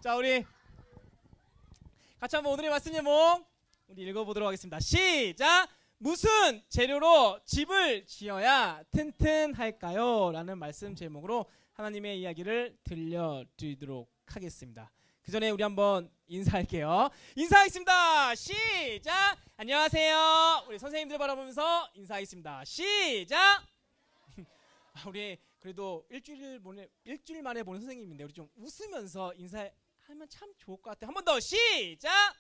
자, 우리 같이 한번 오늘의 말씀 제목 우리 읽어보도록 하겠습니다. 시작! 무슨 재료로 집을 지어야 튼튼할까요? 라는 말씀 제목으로 하나님의 이야기를 들려드리도록 하겠습니다. 그 전에 우리 한번 인사할게요. 인사하겠습니다. 시작! 안녕하세요. 우리 선생님들 바라보면서 인사하겠습니다. 시작! 우리 그래도 일주일 만에 보는 선생님인데 우리 좀 웃으면서 인사하면 참 좋을 것 같아요. 한 번 더 시작!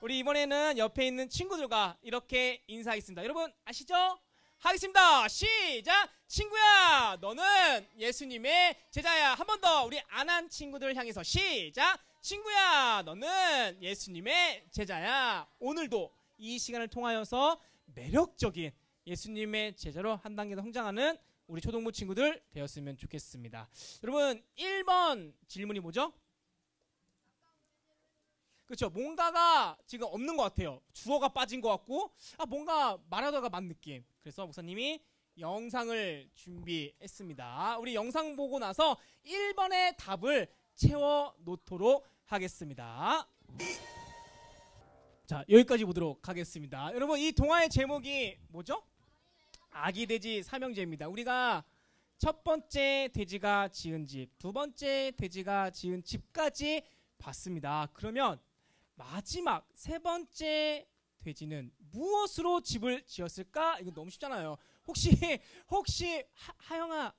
우리 이번에는 옆에 있는 친구들과 이렇게 인사하겠습니다. 여러분 아시죠? 하겠습니다. 시작! 친구야, 너는 예수님의 제자야. 한 번 더 우리 안 한 친구들 향해서 시작! 친구야, 너는 예수님의 제자야. 오늘도 이 시간을 통하여서 매력적인 예수님의 제자로 한 단계 더 성장하는 우리 초등부 친구들 되었으면 좋겠습니다. 여러분 1번 질문이 뭐죠? 그렇죠. 뭔가가 지금 없는 것 같아요. 주어가 빠진 것 같고 뭔가 말하다가 만 느낌. 그래서 목사님이 영상을 준비했습니다. 우리 영상 보고 나서 1번의 답을 채워 놓도록 하겠습니다. 자, 여기까지 보도록 하겠습니다. 여러분 이 동화의 제목이 뭐죠? 아기 돼지 삼형제입니다. 우리가 첫 번째 돼지가 지은 집, 두 번째 돼지가 지은 집까지 봤습니다. 그러면 마지막 세 번째 돼지는 무엇으로 집을 지었을까? 이거 너무 쉽잖아요. 혹시 하영아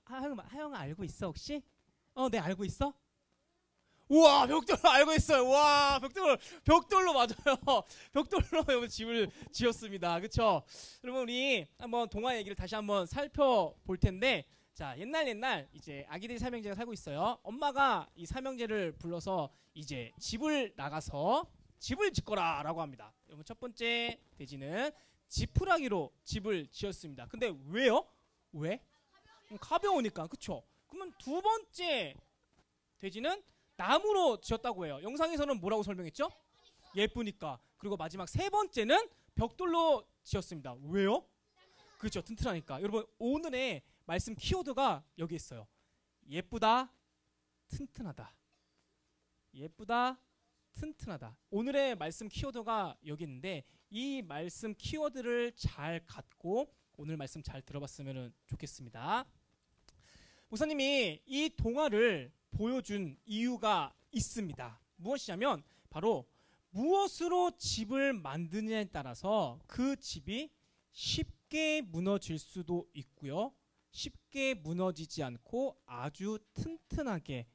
알고 있어 혹시? 네 알고 있어? 우와, 벽돌로 알고 있어요. 와, 벽돌로 맞아요. 벽돌로 집을 지었습니다. 그렇죠? 여러분 우리 한번 동화 얘기를 다시 한번 살펴볼 텐데, 자, 옛날 이제 아기들이 삼형제가 살고 있어요. 엄마가 이 삼형제를 불러서 이제 집을 나가서 집을 짓거라라고 합니다. 여러분 첫 번째 돼지는 지푸라기로 집을 지었습니다. 근데 왜요? 왜? 가벼우니까. 그렇죠? 그러면 두 번째 돼지는 나무로 지었다고 해요. 영상에서는 뭐라고 설명했죠? 예쁘니까. 그리고 마지막 세 번째는 벽돌로 지었습니다. 왜요? 그렇죠. 튼튼하니까. 여러분 오늘의 말씀 키워드가 여기 있어요. 예쁘다, 튼튼하다. 예쁘다, 튼튼하다. 오늘의 말씀 키워드가 여기 있는데 이 말씀 키워드를 잘 갖고 오늘 말씀 잘 들어봤으면 좋겠습니다. 목사님이 이 동화를 보여준 이유가 있습니다. 무엇이냐면 바로 무엇으로 집을 만드느냐에 따라서 그 집이 쉽게 무너질 수도 있고요. 쉽게 무너지지 않고 아주 튼튼하게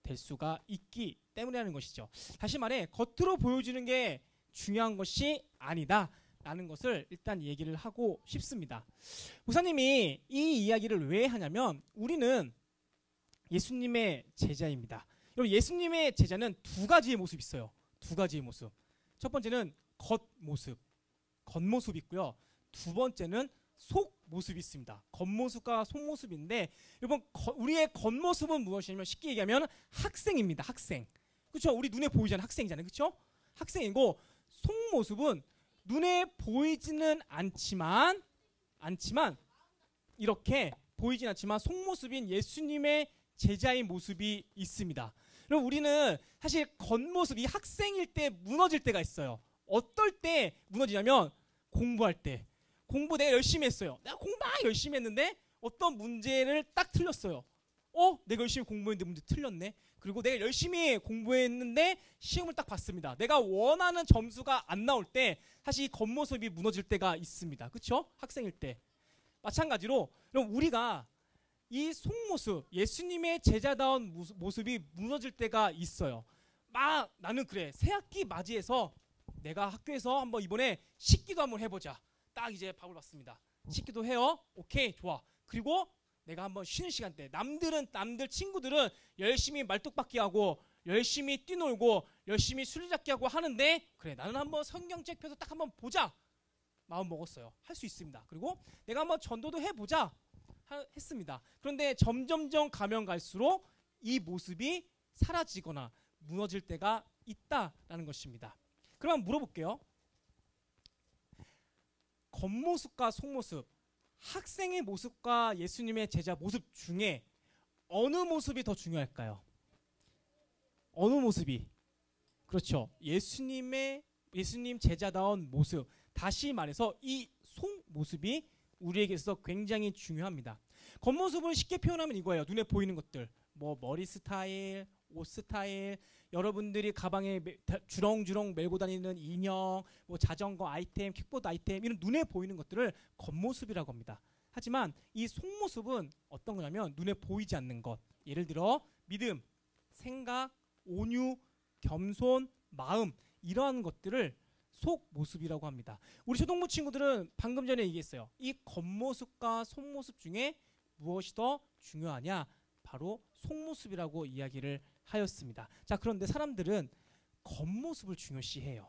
될 수가 있기 때문이라는 것이죠. 다시 말해 겉으로 보여지는 게 중요한 것이 아니다 라는 것을 일단 얘기를 하고 싶습니다. 목사님이 이 이야기를 왜 하냐면 우리는 예수님의 제자입니다. 여러분 예수님의 제자는 두 가지의 모습이 있어요. 두 가지의 모습. 첫 번째는 겉모습이 있고요. 두 번째는 속모습이 있습니다. 겉모습과 속모습인데 여러분 우리의 겉모습은 무엇이냐면 쉽게 얘기하면 학생입니다. 학생. 그렇죠? 우리 눈에 보이잖아요. 학생이잖아요. 그렇죠? 학생이고 속모습은 눈에 보이지는 않지만 이렇게 보이진 않지만 속모습인 예수님의 제자의 모습이 있습니다. 그럼 우리는 사실 겉모습이 학생일 때 무너질 때가 있어요. 어떨 때 무너지냐면 공부할 때. 공부 내가 열심히 했어요. 내가 공부 막 열심히 했는데 어떤 문제를 딱 틀렸어요. 내가 열심히 공부했는데 문제 틀렸네. 그리고 내가 열심히 공부했는데 시험을 딱 봤습니다. 내가 원하는 점수가 안 나올 때 사실 이 겉모습이 무너질 때가 있습니다. 그렇죠? 학생일 때. 마찬가지로 그럼 우리가 이 속모습, 예수님의 제자다운 모습이 무너질 때가 있어요. 나는 그래. 새학기 맞이해서 내가 학교에서 한번 이번에 식기도 한번 해보자. 딱 이제 밥을 받습니다. 식기도 해요. 오케이, 좋아. 그리고 내가 한번 쉬는 시간 때 남들 친구들은 열심히 말뚝박기 하고 열심히 뛰놀고 열심히 술잡기 하고 하는데 그래 나는 한번 성경책 펴서 딱 한번 보자. 마음 먹었어요. 할 수 있습니다. 그리고 내가 한번 전도도 해보자. 했습니다. 그런데 점점점 가면 갈수록 이 모습이 사라지거나 무너질 때가 있다라는 것입니다. 그럼 물어볼게요. 겉모습과 속모습, 학생의 모습과 예수님의 제자 모습 중에 어느 모습이 더 중요할까요? 어느 모습이? 그렇죠. 예수님 제자다운 모습. 다시 말해서 이 속모습이 우리에게 있어서 굉장히 중요합니다. 겉모습을 쉽게 표현하면 이거예요. 눈에 보이는 것들. 뭐 머리 스타일, 옷 스타일, 여러분들이 가방에 주렁주렁 메고 다니는 인형, 뭐 자전거 아이템, 킥보드 아이템, 이런 눈에 보이는 것들을 겉모습이라고 합니다. 하지만 이 속모습은 어떤 거냐면 눈에 보이지 않는 것. 예를 들어 믿음, 생각, 온유, 겸손, 마음, 이러한 것들을 속모습이라고 합니다. 우리 초등부 친구들은 방금 전에 얘기했어요. 이 겉모습과 속모습 중에 무엇이 더 중요하냐? 바로 속모습이라고 이야기를 하였습니다. 자, 그런데 사람들은 겉모습을 중요시해요.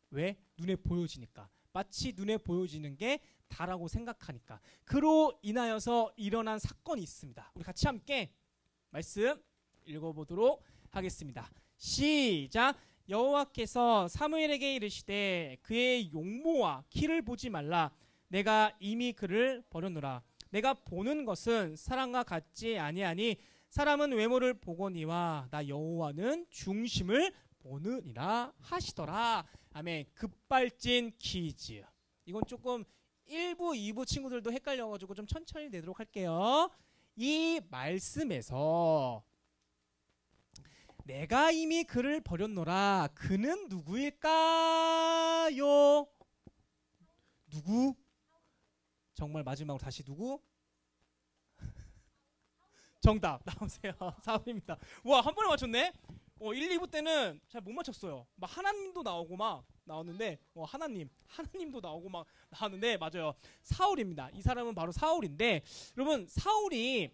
왜? 눈에 보여지니까. 마치 눈에 보여지는 게 다라고 생각하니까. 그로 인하여서 일어난 사건이 있습니다. 우리 같이 함께 말씀 읽어보도록 하겠습니다. 시작. 여호와께서 사무엘에게 이르시되 그의 용모와 키를 보지 말라. 내가 이미 그를 버렸노라. 내가 보는 것은 사람과 같지 아니하니 사람은 외모를 보거니와 나 여호와는 중심을 보느니라 하시더라. 아멘. 급발진 퀴즈. 이건 조금 1부, 2부 친구들도 헷갈려가지고 좀 천천히 내도록 할게요. 이 말씀에서 내가 이미 그를 버렸노라. 그는 누구일까요? 누구? 정말 마지막으로 다시 누구? 정답 나오세요. 사울입니다. 와, 한 번에 맞췄네. 1, 2부 때는 잘 못 맞췄어요. 막 하나님도 나오고 막 나왔는데 하나님도 나오고 막 나왔는데 맞아요. 사울입니다. 이 사람은 바로 사울인데 여러분 사울이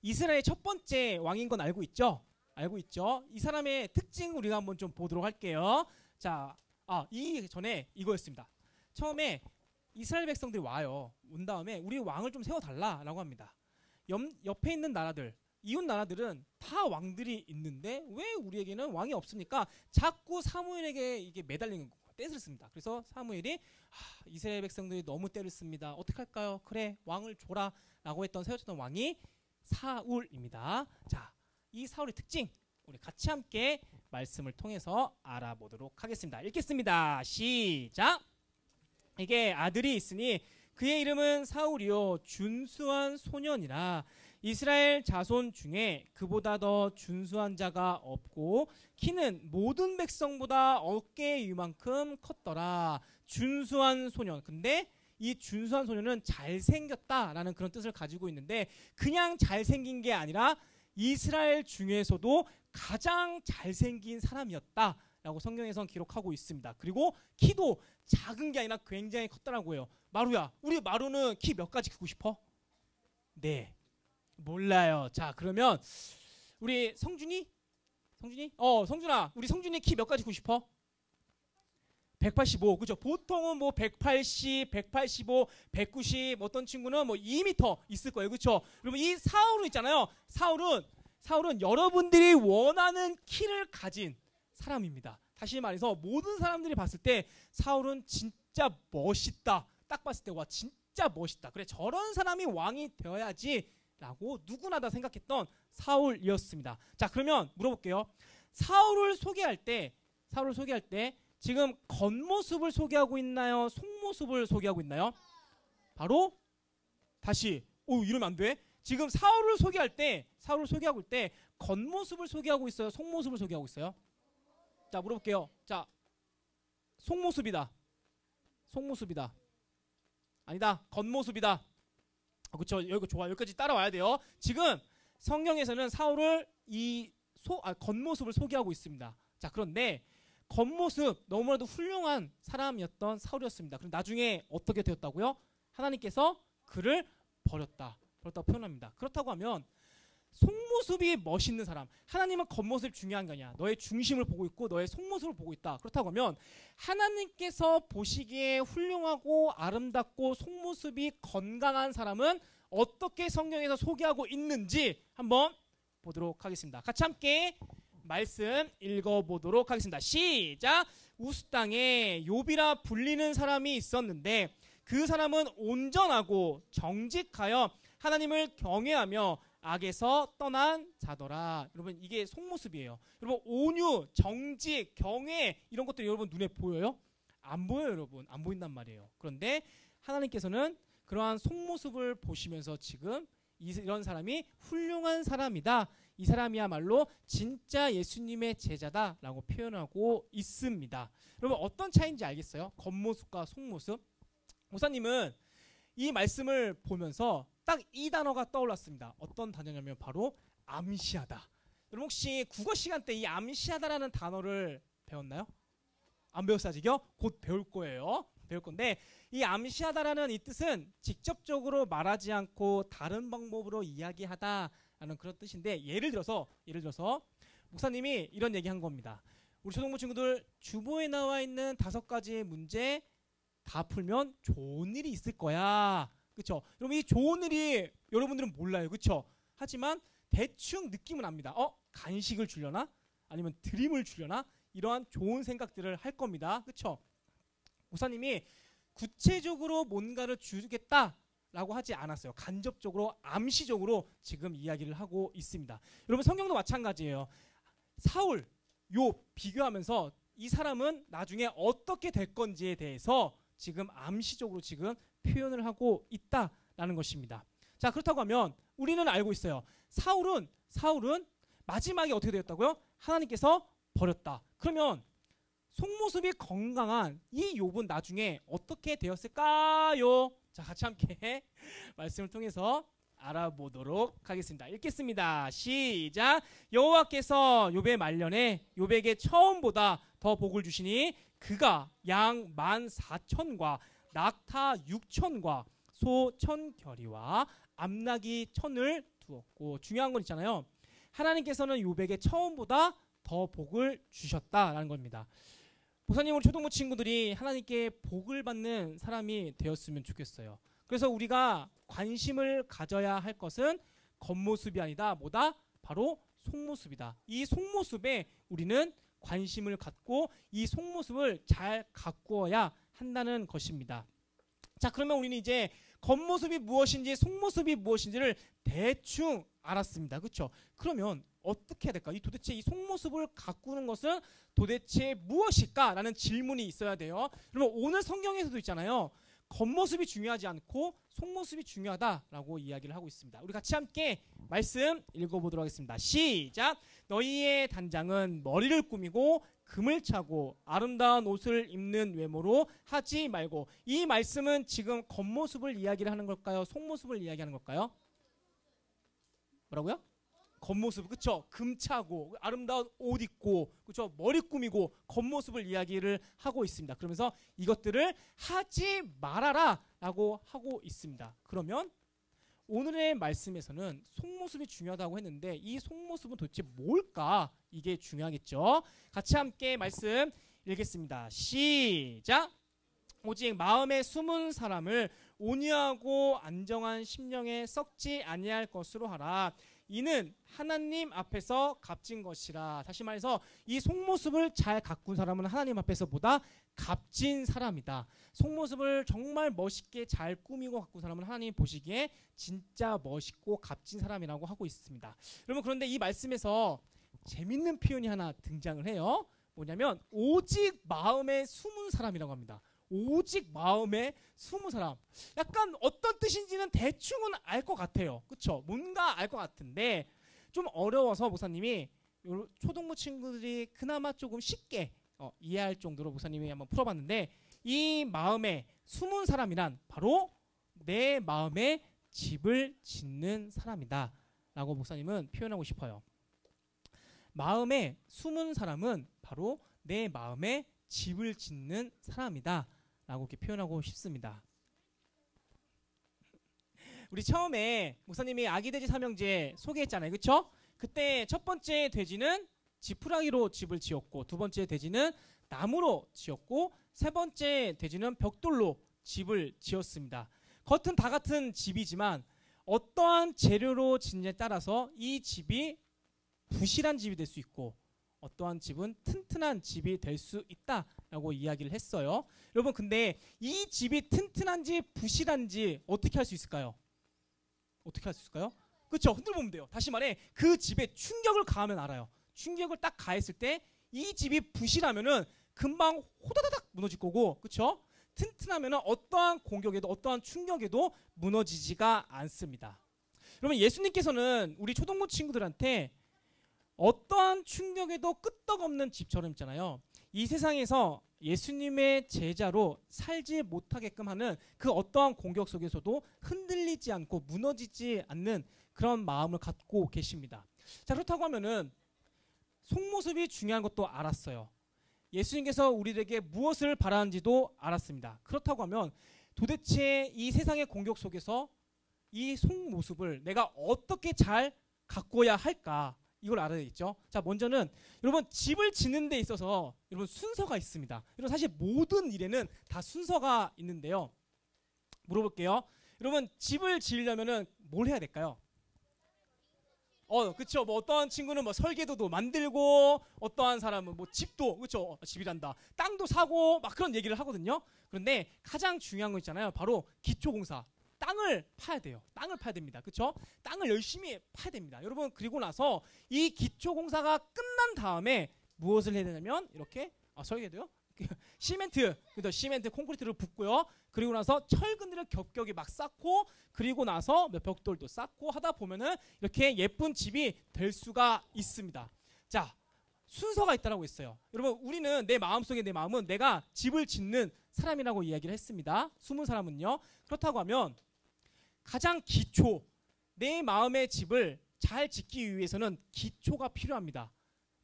이스라엘 첫 번째 왕인 건 알고 있죠? 알고 있죠? 이 사람의 특징 우리가 한번 좀 보도록 할게요. 자, 이 전에 이거였습니다. 처음에 이스라엘 백성들이 와요. 온 다음에 우리 왕을 좀 세워달라라고 합니다. 옆에 있는 나라들, 이웃 나라들은 다 왕들이 있는데 왜 우리에게는 왕이 없습니까? 자꾸 사무엘에게 이게 매달리는 거예요. 떼를 씁니다. 그래서 사무엘이 이스라엘 백성들이 너무 떼를 씁니다. 어떻게 할까요? 그래, 왕을 줘라 라고 했던 세워졌던 왕이 사울입니다. 자, 이 사울의 특징 우리 같이 함께 말씀을 통해서 알아보도록 하겠습니다. 읽겠습니다. 시작. 이게 아들이 있으니 그의 이름은 사울이요 준수한 소년이라. 이스라엘 자손 중에 그보다 더 준수한 자가 없고 키는 모든 백성보다 어깨 이만큼 컸더라. 준수한 소년. 근데 이 준수한 소년은 잘생겼다라는 그런 뜻을 가지고 있는데 그냥 잘생긴 게 아니라 이스라엘 중에서도 가장 잘생긴 사람이었다라고 성경에선 기록하고 있습니다. 그리고 키도 작은 게 아니라 굉장히 컸더라고요. 마루야, 우리 마루는 키 몇 가지 크고 싶어? 네, 몰라요. 자, 그러면 우리 성준이? 성준아, 우리 성준이 키 몇 가지 크고 싶어? 185, 그죠? 보통은 뭐 180, 185, 190, 어떤 친구는 뭐 2m 있을 거예요, 그렇죠? 그러면 이 사울은 있잖아요. 사울은 여러분들이 원하는 키를 가진 사람입니다. 다시 말해서 모든 사람들이 봤을 때 사울은 진짜 멋있다. 딱 봤을 때 와 진짜 멋있다. 그래, 저런 사람이 왕이 되어야지라고 누구나 다 생각했던 사울이었습니다. 자, 그러면 물어볼게요. 사울을 소개할 때 지금 겉모습을 소개하고 있나요? 속모습을 소개하고 있나요? 바로 다시 이러면 안 돼. 지금 사울을 소개하고 있을 때 겉모습을 소개하고 있어요? 속모습을 소개하고 있어요? 자, 물어볼게요. 자, 속모습이다. 아니다. 겉모습이다. 그렇죠. 여기 좋아. 여기까지 따라와야 돼요. 지금 성경에서는 사울을 겉모습을 소개하고 있습니다. 자, 그런데 겉모습 너무나도 훌륭한 사람이었던 사울이었습니다. 그럼 나중에 어떻게 되었다고요? 하나님께서 그를 버렸다고 표현합니다. 그렇다고 하면 속모습이 멋있는 사람, 하나님은 겉모습이 중요한 거냐? 너의 중심을 보고 있고 너의 속모습을 보고 있다. 그렇다고 하면 하나님께서 보시기에 훌륭하고 아름답고 속모습이 건강한 사람은 어떻게 성경에서 소개하고 있는지 한번 보도록 하겠습니다. 같이 함께 말씀 읽어보도록 하겠습니다. 시작. 우스 땅에 욥이라 불리는 사람이 있었는데 그 사람은 온전하고 정직하여 하나님을 경외하며 악에서 떠난 자더라. 여러분 이게 속모습이에요. 여러분 온유, 정직, 경외 이런 것들이 여러분 눈에 보여요? 안 보여요, 여러분. 안 보인단 말이에요. 그런데 하나님께서는 그러한 속모습을 보시면서 지금 이런 사람이 훌륭한 사람이다. 이 사람이야말로 진짜 예수님의 제자다라고 표현하고 있습니다. 여러분 어떤 차이인지 알겠어요? 겉모습과 속모습. 목사님은 이 말씀을 보면서 딱 이 단어가 떠올랐습니다. 어떤 단어냐면 바로 암시하다. 여러분 혹시 국어 시간 때 이 암시하다라는 단어를 배웠나요? 안 배웠어요 아직요? 곧 배울 거예요. 배울 건데 이 암시하다라는 이 뜻은 직접적으로 말하지 않고 다른 방법으로 이야기하다라는 그런 뜻인데 예를 들어서 목사님이 이런 얘기한 겁니다. 우리 초등부 친구들 주보에 나와 있는 5가지의 문제 다 풀면 좋은 일이 있을 거야. 그렇죠? 여러분 이 좋은 일이 여러분들은 몰라요. 그렇죠? 하지만 대충 느낌은 압니다. 간식을 주려나? 아니면 드림을 주려나? 이러한 좋은 생각들을 할 겁니다. 그렇죠? 목사님이 구체적으로 뭔가를 주겠다라고 하지 않았어요. 간접적으로 암시적으로 지금 이야기를 하고 있습니다. 여러분 성경도 마찬가지예요. 사울, 욥 비교하면서 이 사람은 나중에 어떻게 될 건지에 대해서 지금 암시적으로 지금 표현을 하고 있다라는 것입니다. 자 그렇다고 하면 우리는 알고 있어요. 사울은 마지막에 어떻게 되었다고요? 하나님께서 버렸다. 그러면 속모습이 건강한 이 욥은 나중에 어떻게 되었을까요? 자 같이 함께 말씀을 통해서 알아보도록 하겠습니다. 읽겠습니다. 시작. 여호와께서 욥의 말년에 욥에게 처음보다 더 복을 주시니 그가 양 14,000과 낙타 6,000과 소 1,000결이와 암나기 1,000을 두었고 중요한 건 있잖아요. 하나님께서는 욥에게 처음보다 더 복을 주셨다라는 겁니다. 목사님 우리 초등부 친구들이 하나님께 복을 받는 사람이 되었으면 좋겠어요. 그래서 우리가 관심을 가져야 할 것은 겉모습이 아니다. 뭐다? 바로 속모습이다. 이 속모습에 우리는 관심을 갖고 이 속모습을 잘 가꾸어야 한다는 것입니다. 자 그러면 우리는 이제 겉모습이 무엇인지 속모습이 무엇인지를 대충 알았습니다. 그렇죠? 그러면 어떻게 해야 될까? 도대체 이 속모습을 가꾸는 것은 도대체 무엇일까라는 질문이 있어야 돼요. 그러면 오늘 성경에서도 있잖아요. 겉모습이 중요하지 않고 속모습이 중요하다라고 이야기를 하고 있습니다. 우리 같이 함께 말씀 읽어보도록 하겠습니다. 시작. 너희의 단장은 머리를 꾸미고 금을 차고 아름다운 옷을 입는 외모로 하지 말고. 이 말씀은 지금 겉모습을 이야기를 하는 걸까요? 속모습을 이야기하는 걸까요? 뭐라고요? 겉모습, 그쵸? 금 차고 아름다운 옷 입고 그쵸? 머리 꾸미고 겉모습을 이야기를 하고 있습니다. 그러면서 이것들을 하지 말아라 라고 하고 있습니다. 그러면 오늘의 말씀에서는 속모습이 중요하다고 했는데 이 속모습은 도대체 뭘까? 이게 중요하겠죠. 같이 함께 말씀 읽겠습니다. 시작. 오직 마음에 숨은 사람을 온유하고 안정한 심령에 썩지 아니할 것으로 하라. 이는 하나님 앞에서 값진 것이라. 다시 말해서 이 속모습을 잘 가꾼 사람은 하나님 앞에서 보다 값진 사람이다. 속모습을 정말 멋있게 잘 꾸미고 가꾼 사람은 하나님 보시기에 진짜 멋있고 값진 사람이라고 하고 있습니다. 여러분 그런데 이 말씀에서 재밌는 표현이 하나 등장을 해요. 뭐냐면 오직 마음에 숨은 사람이라고 합니다. 오직 마음에 숨은 사람. 약간 어떤 뜻인지는 대충은 알 것 같아요. 그쵸? 뭔가 알 것 같은데 좀 어려워서 목사님이 초등부 친구들이 그나마 조금 쉽게 이해할 정도로 목사님이 한번 풀어봤는데 이 마음에 숨은 사람이란 바로 내 마음에 집을 짓는 사람이다 라고 목사님은 표현하고 싶어요. 마음에 숨은 사람은 바로 내 마음에 집을 짓는 사람이다 라고 이렇게 표현하고 싶습니다. 우리 처음에 목사님이 아기돼지 삼형제 소개했잖아요. 그쵸? 그때 첫 번째 돼지는 지푸라기로 집을 지었고 두 번째 돼지는 나무로 지었고 세 번째 돼지는 벽돌로 집을 지었습니다. 겉은 다 같은 집이지만 어떠한 재료로 짓느냐에 따라서 이 집이 부실한 집이 될 수 있고 어떠한 집은 튼튼한 집이 될 수 있다라고 이야기를 했어요. 여러분 근데 이 집이 튼튼한지 부실한지 어떻게 할 수 있을까요? 어떻게 할 수 있을까요? 그렇죠? 흔들어 보면 돼요. 다시 말해 그 집에 충격을 가하면 알아요. 충격을 딱 가했을 때 이 집이 부실하면은 금방 호다다닥 무너질 거고, 그렇죠? 튼튼하면은 어떠한 공격에도 어떠한 충격에도 무너지지가 않습니다. 그러면 예수님께서는 우리 초동부 친구들한테 어떠한 충격에도 끄떡없는 집처럼 있잖아요. 이 세상에서 예수님의 제자로 살지 못하게끔 하는 그 어떠한 공격 속에서도 흔들리지 않고 무너지지 않는 그런 마음을 갖고 계십니다. 자, 그렇다고 하면은 속모습이 중요한 것도 알았어요. 예수님께서 우리에게 무엇을 바라는지도 알았습니다. 그렇다고 하면 도대체 이 세상의 공격 속에서 이 속모습을 내가 어떻게 잘 가꿔야 할까? 이걸 알아야겠죠. 자, 먼저는 여러분 집을 짓는 데 있어서 여러분 순서가 있습니다. 여러분 사실 모든 일에는 다 순서가 있는데요. 물어볼게요. 여러분 집을 지으려면은 뭘 해야 될까요? 그쵸. 뭐 어떠한 친구는 뭐 설계도도 만들고, 어떠한 사람은 뭐 집도, 그쵸. 집이란다. 땅도 사고, 막 그런 얘기를 하거든요. 그런데 가장 중요한 거 있잖아요. 바로 기초공사. 땅을 파야 돼요. 땅을 파야 됩니다. 그쵸? 땅을 열심히 파야 됩니다. 여러분, 그리고 나서 이 기초공사가 끝난 다음에 무엇을 해야 되냐면, 이렇게, 설계도요? 시멘트, 시멘트, 콘크리트를 붓고요. 그리고 나서 철근들을 겹겹이 막 쌓고, 그리고 나서 벽돌도 쌓고 하다 보면은 이렇게 예쁜 집이 될 수가 있습니다. 자, 순서가 있다라고 했어요. 여러분, 우리는 내 마음속에 내 마음은 내가 집을 짓는 사람이라고 이야기를 했습니다. 숨은 사람은요. 그렇다고 하면 가장 기초, 내 마음의 집을 잘 짓기 위해서는 기초가 필요합니다.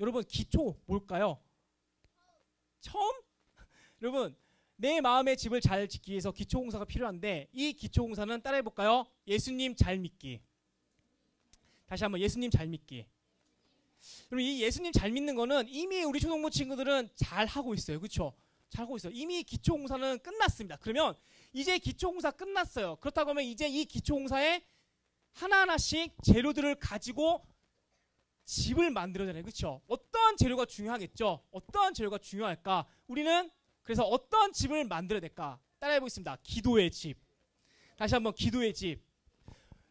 여러분, 기초 뭘까요? 처음? 여러분, 내 마음의 집을 잘 짓기 위해서 기초공사가 필요한데, 이 기초공사는 따라해볼까요? 예수님 잘 믿기. 다시 한번 예수님 잘 믿기. 여러분, 이 예수님 잘 믿는 거는 이미 우리 초동부 친구들은 잘 하고 있어요. 그렇죠? 잘 하고 있어요. 이미 기초공사는 끝났습니다. 그러면 이제 기초공사 끝났어요. 그렇다고 하면 이제 이 기초공사에 하나하나씩 재료들을 가지고 집을 만들어잖아요. 그렇죠? 어떠한 재료가 중요하겠죠? 어떠한 재료가 중요할까? 우리는 그래서 어떠한 집을 만들어야 될까? 따라해 보겠습니다. 기도의 집. 다시 한번 기도의 집.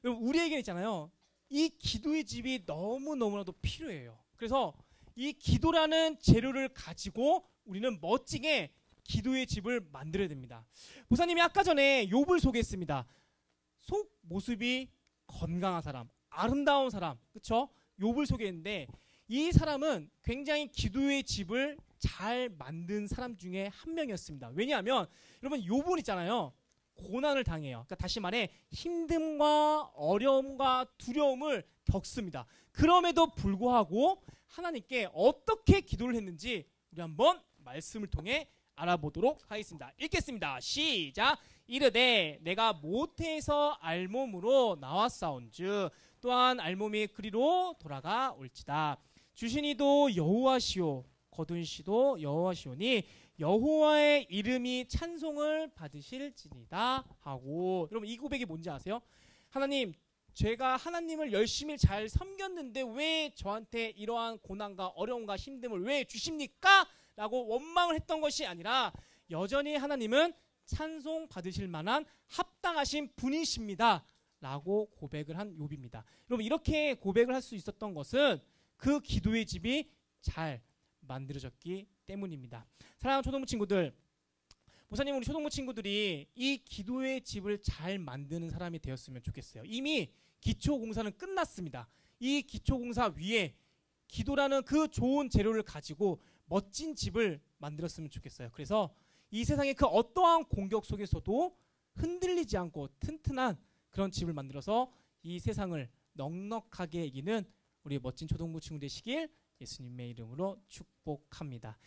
여러분, 우리에게 있잖아요. 이 기도의 집이 너무너무나도 필요해요. 그래서 이 기도라는 재료를 가지고 우리는 멋지게 기도의 집을 만들어야 됩니다. 보사님이 아까 전에 욥을 소개했습니다. 속 모습이 건강한 사람, 아름다운 사람, 그렇죠? 욥을 소개했는데 이 사람은 굉장히 기도의 집을 잘 만든 사람 중에 한 명이었습니다. 왜냐하면 여러분 욥은 있잖아요. 고난을 당해요. 그러니까 다시 말해 힘듦과 어려움과 두려움을 겪습니다. 그럼에도 불구하고 하나님께 어떻게 기도를 했는지 우리 한번 말씀을 통해 알아보도록 하겠습니다. 읽겠습니다. 시작. 이르되 내가 모태에서 알몸으로 나왔사온즉 또한 알몸이 그리로 돌아가 올지다. 주신이도 여호와시오 거둔시도 여호와시오니 여호와의 이름이 찬송을 받으실지니다 하고. 여러분 이 고백이 뭔지 아세요? 하나님, 제가 하나님을 열심히 잘 섬겼는데 왜 저한테 이러한 고난과 어려움과 힘듦을 왜 주십니까? 라고 원망을 했던 것이 아니라 여전히 하나님은 찬송 받으실 만한 합당하신 분이십니다 라고 고백을 한 욥입니다. 여러분 이렇게 고백을 할 수 있었던 것은 그 기도의 집이 잘 만들어졌기 때문입니다. 사랑하는 초동부 친구들, 목사님 우리 초동부 친구들이 이 기도의 집을 잘 만드는 사람이 되었으면 좋겠어요. 이미 기초공사는 끝났습니다. 이 기초공사 위에 기도라는 그 좋은 재료를 가지고 멋진 집을 만들었으면 좋겠어요. 그래서 이 세상의 그 어떠한 공격 속에서도 흔들리지 않고 튼튼한 그런 집을 만들어서 이 세상을 넉넉하게 이기는 우리 멋진 초동부 친구 되시길 예수님의 이름으로 축복합니다.